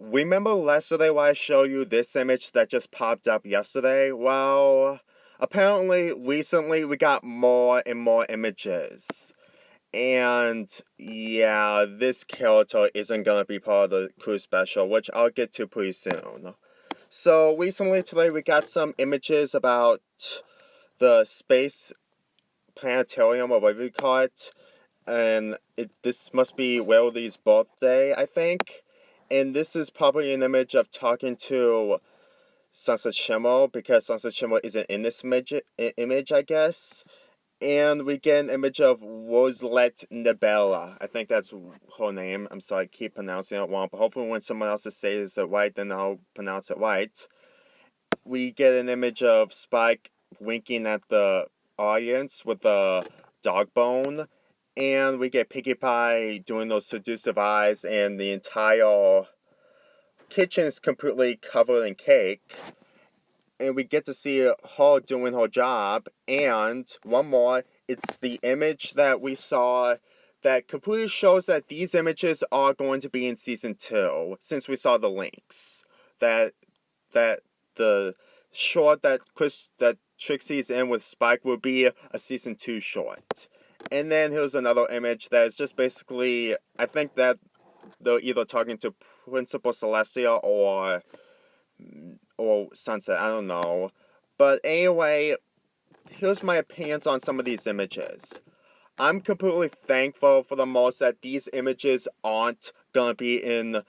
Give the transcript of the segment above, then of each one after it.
remember yesterday when I showed you this image that just popped up yesterday? Well, apparently, recently we got more and more images. And yeah, this character isn't gonna be part of the cruise special, which I'll get to pretty soon. So, recently today we got some images about the space planetarium, or whatever you call it. And this must be Weldy's birthday, I think. And this is probably an image of talking to Sunset Shimmer, because Sunset Shimmer isn't in this image, I guess. And we get an image of Roselet Nebella. I think that's her name. I'm sorry, I keep pronouncing it wrong, but hopefully when someone else says it right, then I'll pronounce it right. We get an image of Spike winking at the audience with a dog bone. And we get Pinkie Pie doing those seductive eyes, and the entire kitchen is completely covered in cake. And we get to see her doing her job. And one more, it's the image that we saw that completely shows that these images are going to be in season 2, since we saw the links. That the short that Trixie's in with Spike will be a season 2 short. And then here's another image that is just basically, I think that they're either talking to Principal Celestia or Sunset, I don't know. But anyway, here's my opinions on some of these images. I'm completely thankful for the most that these images aren't gonna be in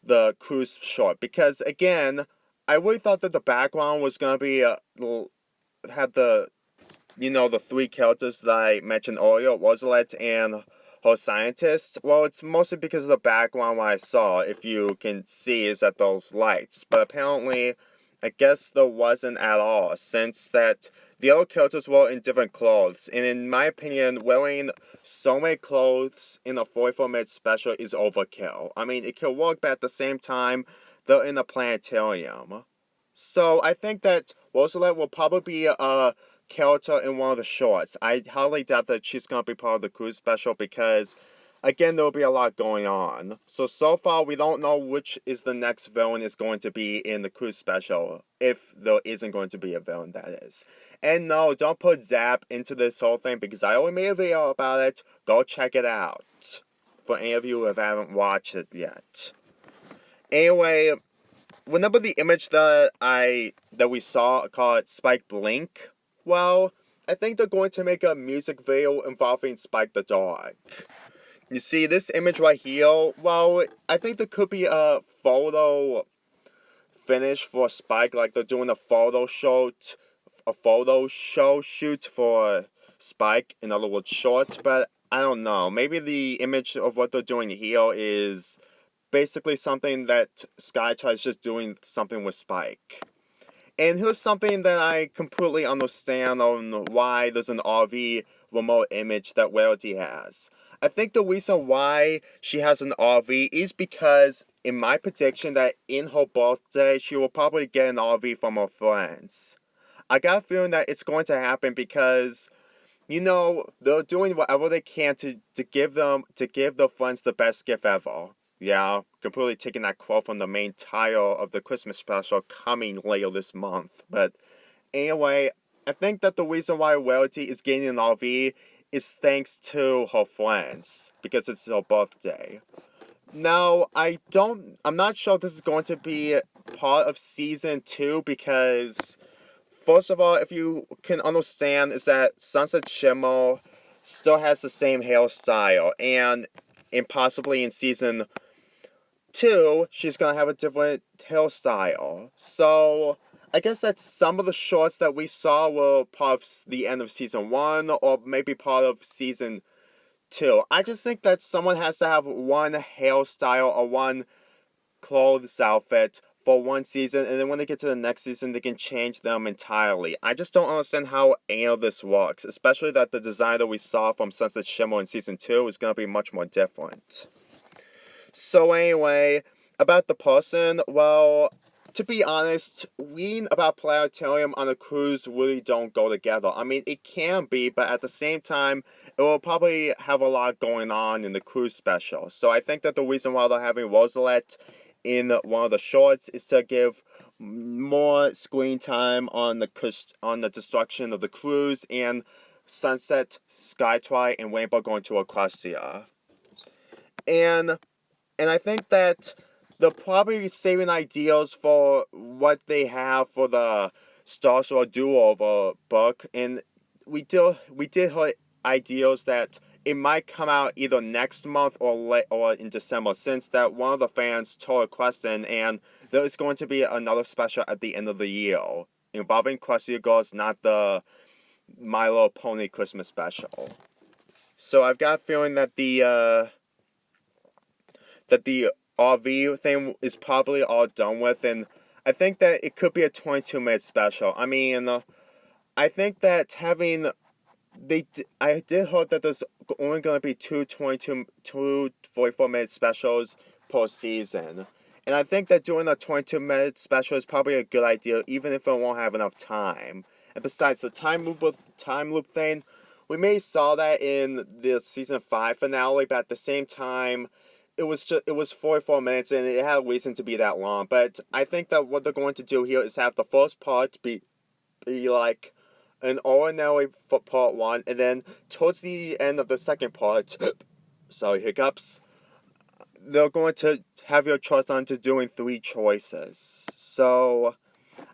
the cruise short, because again, I really thought that the background was gonna be had the the 3 characters that I mentioned earlier, Roselet and her scientist. Well, it's mostly because of the background what I saw, if you can see, is that those lights. But apparently, I guess there wasn't at all, since that the other characters were in different clothes. And in my opinion, wearing so many clothes in a 44-minute special is overkill. I mean, it could work, but at the same time, they're in a planetarium. So I think that Roselet will probably be a character in one of the shorts. I highly doubt that she's going to be part of the cruise special, because again, there will be a lot going on. So far we don't know which is the next villain is going to be in the cruise special, if there isn't going to be a villain, that is. And no, don't put Zap into this whole thing, because I only made a video about it. Go check it out, for any of you who haven't watched it yet. Anyway, remember the image that we saw called Spike Blink? Well, I think they're going to make a music video involving Spike the dog. You see, this image right here, well, I think there could be a photo finish for Spike, like they're doing a photo show shoot for Spike, in other words, short, but I don't know. Maybe the image of what they're doing here is basically something that Skychild is just doing something with Spike. And here's something that I completely understand on why there's an RV remote image that Rarity has. I think the reason why she has an RV is because, in my prediction, that in her birthday, she will probably get an RV from her friends. I got a feeling that it's going to happen because, they're doing whatever they can to give their friends the best gift ever. Yeah, completely taking that quote from the main title of the Christmas special coming later this month. But anyway, I think that the reason why Rarity is getting an RV is thanks to her friends, because it's her birthday. Now, I'm not sure if this is going to be part of season 2, because first of all, if you can understand, is that Sunset Shimmer still has the same hairstyle, and possibly in season 2, she's gonna have a different hairstyle. So I guess that some of the shorts that we saw were part of the end of season 1, or maybe part of season 2. I just think that someone has to have one hairstyle or one clothes outfit for one season, and then when they get to the next season, they can change them entirely. I just don't understand how any of this works, especially that the design that we saw from Sunset Shimmer in season 2 is gonna be much more different. So anyway, about the person, well, to be honest, reading about Planetarium on a cruise really don't go together. I mean, it can be, but at the same time, it will probably have a lot going on in the cruise special. So I think that the reason why they're having Roselet in one of the shorts is to give more screen time on the destruction of the cruise and Sunset, Skytwilight, and Rainbow going to Equestria. And I think that they're probably saving ideas for what they have for the Star Sword Do-Over book, and we did hear ideas that it might come out either next month or in December, since that one of the fans told a question, and there is going to be another special at the end of the year involving Equestria Girls, not the My Little Pony Christmas special. So I've got a feeling that the RV thing is probably all done with, and I think that it could be a 22-minute special. I mean, I think that I did hope that there's only going to be two 44-minute specials per season. And I think that doing a 22-minute special is probably a good idea, even if it won't have enough time. And besides, the time loop thing, we may saw that in the season 5 finale, but at the same time, it was 44 minutes and it had a reason to be that long. But I think that what they're going to do here is have the first part be like an ordinary for part 1, and then towards the end of the second part, sorry, hiccups, they're going to have your choice on to doing 3 choices. So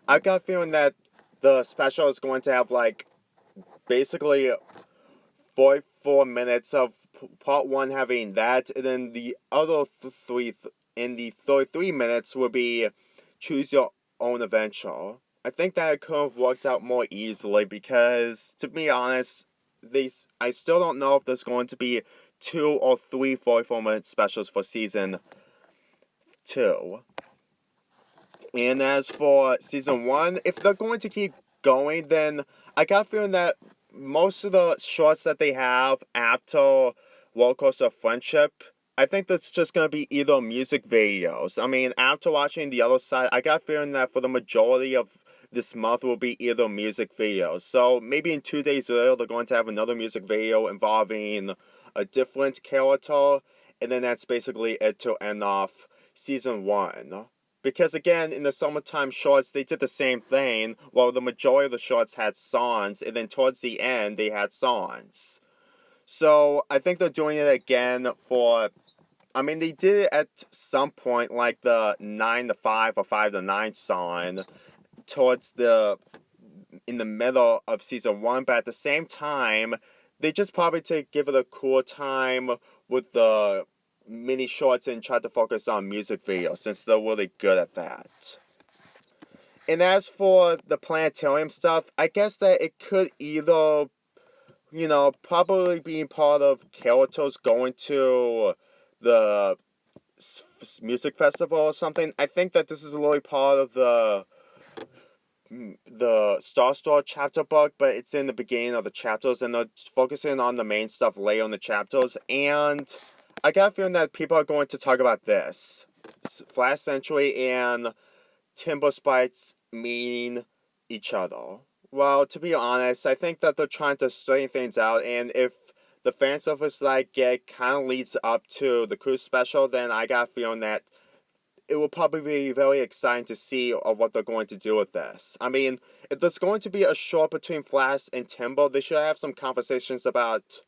I got a feeling that the special is going to have like basically 44 minutes of part 1 having that, and then the other 33 minutes will be choose your own adventure. I think that it could have worked out more easily because, to be honest, I still don't know if there's going to be 2 or 3 44-minute specials for season 2. And as for season 1, if they're going to keep going, then I got a feeling that most of the shorts that they have after Roller Coaster of Friendship, I think that's just going to be either music videos. I mean, after watching the other side, I got a feeling that for the majority of this month will be either music videos. So maybe in 2 days later, they're going to have another music video involving a different character, and then that's basically it to end off season 1. Because again, in the summertime shorts, they did the same thing, while the majority of the shorts had songs, and then towards the end, they had songs. So, I think they're doing it again they did it at some point, like the 9 to 5 or 5 to 9 song, in the middle of season 1, but at the same time, they just probably to give it a cool time with the mini shorts and try to focus on music videos, since they're really good at that. And as for the Planetarium stuff, I guess that it could either, probably be part of characters going to the music festival or something. I think that this is really part of the Star Store chapter book, but it's in the beginning of the chapters, and they're focusing on the main stuff later in the chapters, and I got a feeling that people are going to talk about this. Flash Century and Timber Spites meeting each other. Well, to be honest, I think that they're trying to straighten things out, and if the fan service get kind of leads up to the cruise special, then I got a feeling that it will probably be very exciting to see what they're going to do with this. I mean, if there's going to be a short between Flash and Timber, they should have some conversations about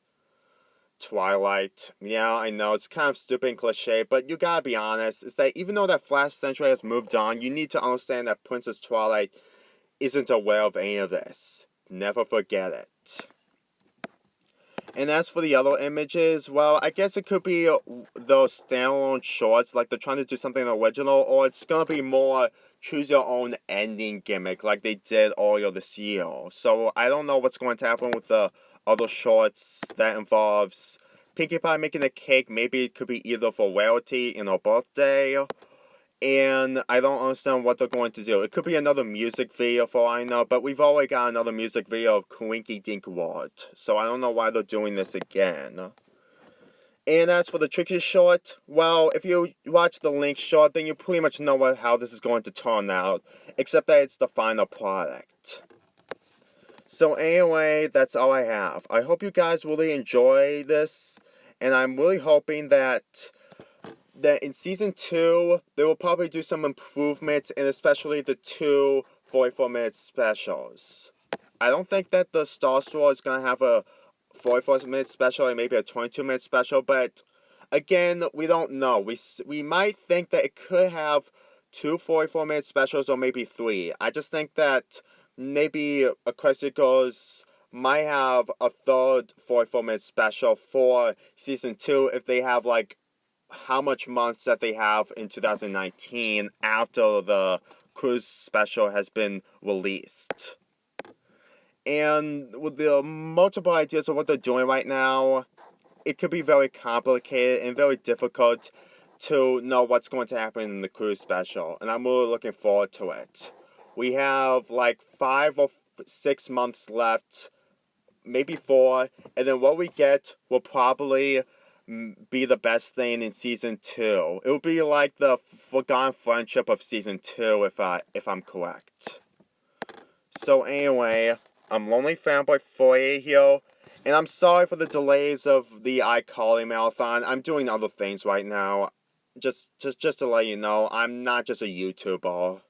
Twilight. Yeah, I know, it's kind of stupid and cliche, but you gotta be honest, is that even though that Flash Century has moved on, you need to understand that Princess Twilight isn't aware of any of this. Never forget it. And as for the other images, well, I guess it could be those standalone shorts, like they're trying to do something original, or it's gonna be more choose your own ending gimmick, like they did earlier this year. So I don't know what's going to happen with the other shorts that involves Pinkie Pie making a cake. Maybe it could be either for Rarity in her birthday, and I don't understand what they're going to do. It could be another music video for all I know, but we've already got another music video of Coinky Dink World, so I don't know why they're doing this again. And as for the Trixie short, well, if you watch the Link short, then you pretty much know how this is going to turn out, except that it's the final product. So anyway, that's all I have. I hope you guys really enjoy this, and I'm really hoping that that in season 2 they will probably do some improvements, and especially the two 44-minute specials. I don't think that the Star Store is gonna have a 44-minute special and maybe a 22-minute special, but again, we don't know. We might think that it could have two 44-minute specials or maybe three. I just think that maybe Equestria might have a third 44-minute special for season 2 if they have like how much months that they have in 2019 after the cruise special has been released. And with the multiple ideas of what they're doing right now, it could be very complicated and very difficult to know what's going to happen in the cruise special, and I'm really looking forward to it. We have like 5 or 6 months left, maybe 4, and then what we get will probably be the best thing in season 2. It will be like the forgotten friendship of season 2 if I'm correct. So anyway, I'm Lonely Fanboy 48 here, and I'm sorry for the delays of the iCarly marathon. I'm doing other things right now. Just to let you know, I'm not just a YouTuber.